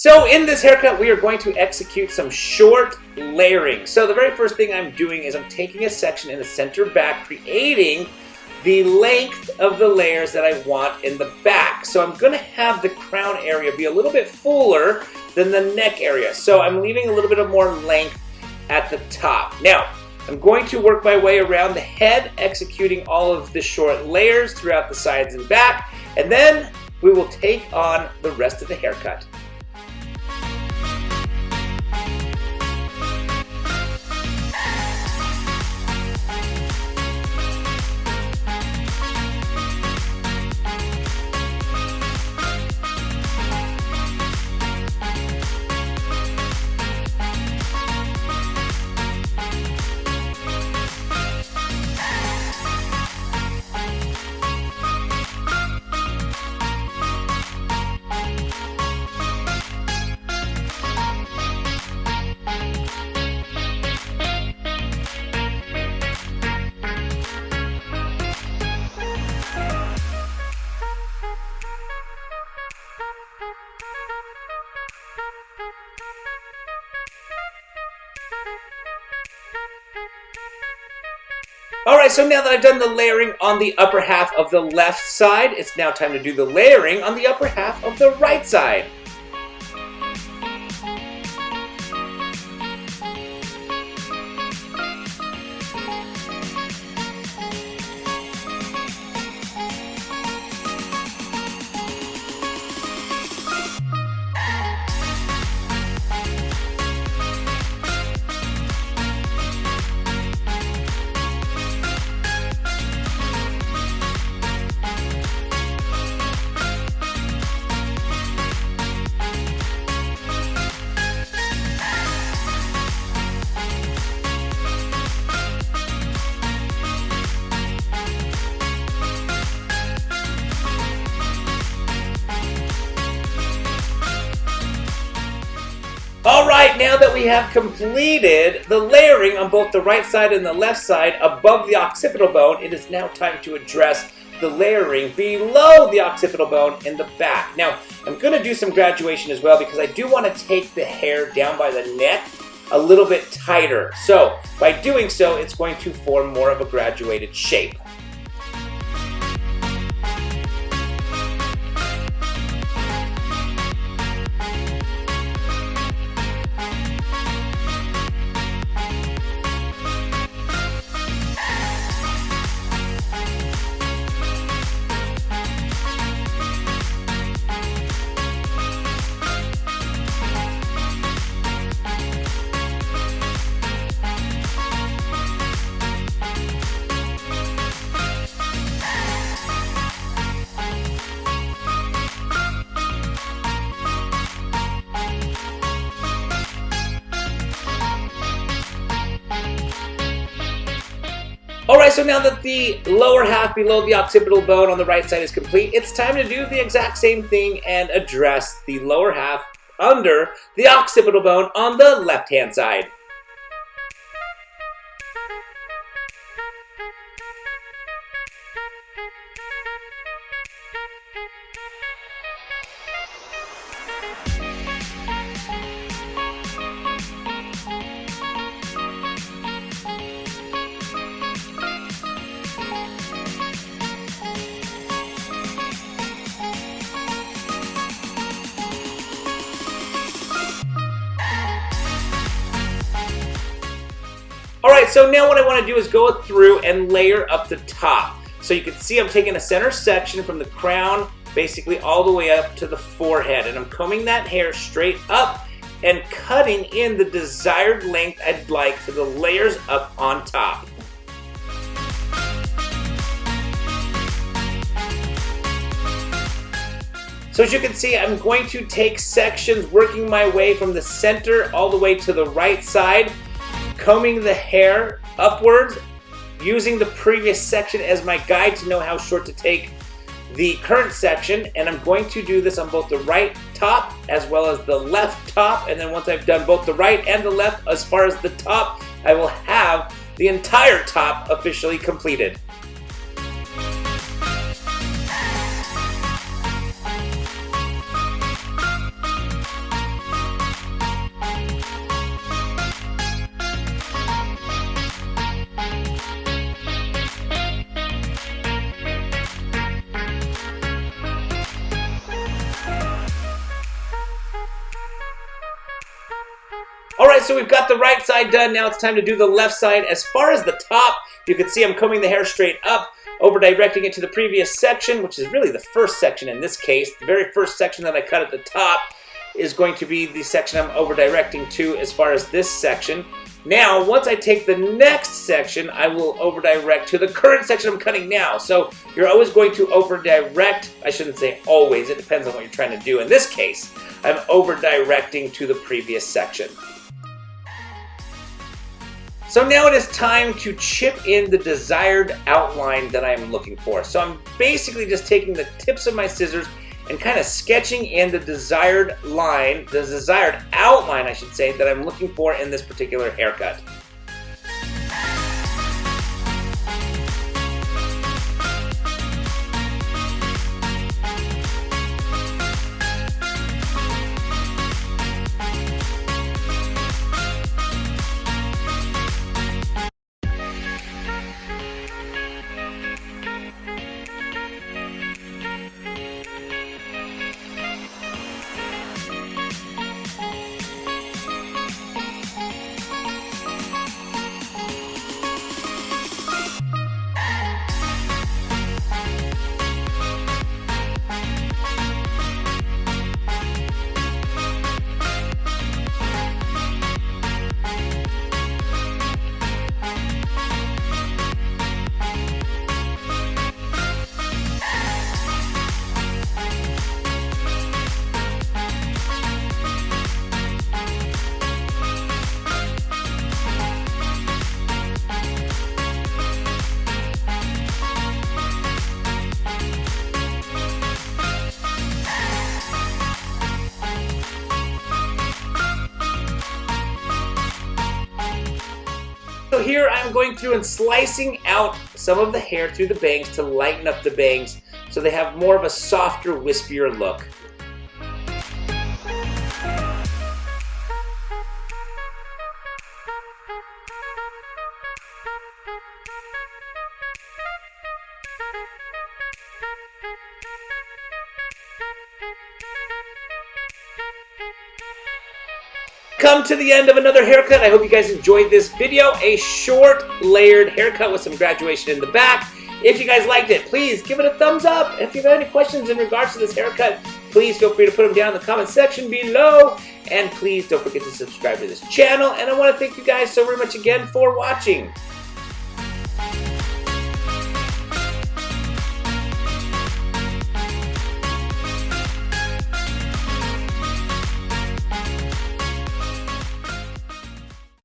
So in this haircut, we are going to execute some short layering. So the very first thing I'm doing is I'm taking a section in the center back, creating the length of the layers that I want in the back. So I'm going to have the crown area be a little bit fuller than the neck area. So I'm leaving a little bit of more length at the top. Now, I'm going to work my way around the head, executing all of the short layers throughout the sides and back, and then we will take on the rest of the haircut. Alright, so now that I've done the layering on the upper half of the left side, it's now time to do the layering on the upper half of the right side. Alright, now that we have completed the layering on both the right side and the left side above the occipital bone, it is now time to address the layering below the occipital bone in the back. Now, I'm going to do some graduation as well because I do want to take the hair down by the neck a little bit tighter. So, by doing so, it's going to form more of a graduated shape. Alright, so now that the lower half below the occipital bone on the right side is complete, it's time to do the exact same thing and address the lower half under the occipital bone on the left-hand side. Alright, so now what I want to do is go through and layer up the top. So you can see I'm taking a center section from the crown basically all the way up to the forehead, and I'm combing that hair straight up and cutting in the desired length I'd like for the layers up on top. So as you can see, I'm going to take sections, working my way from the center all the way to the right side, combing the hair upwards, using the previous section as my guide to know how short to take the current section, and I'm going to do this on both the right top as well as the left top, and then once I've done both the right and the left as far as the top, I will have the entire top officially completed. Alright, so we've got the right side done. Now it's time to do the left side. As far as the top, you can see I'm combing the hair straight up, over directing it to the previous section, which is really the first section in this case. The very first section that I cut at the top is going to be the section I'm over directing to as far as this section. Now, once I take the next section, I will over direct to the current section I'm cutting now. So you're always going to over direct. I shouldn't say always, it depends on what you're trying to do. In this case, I'm over directing to the previous section. So now it is time to chip in the desired outline that I'm looking for. So I'm basically just taking the tips of my scissors and kind of sketching in the desired line, the desired outline, I should say, that I'm looking for in this particular haircut. So here I'm going through and slicing out some of the hair through the bangs to lighten up the bangs so they have more of a softer, wispier look. Come to the end of another haircut. I hope you guys enjoyed this video. A short, layered haircut with some graduation in the back. If you guys liked it, please give it a thumbs up. If you have any questions in regards to this haircut, please feel free to put them down in the comment section below. And please don't forget to subscribe to this channel. And I want to thank you guys so very much again for watching.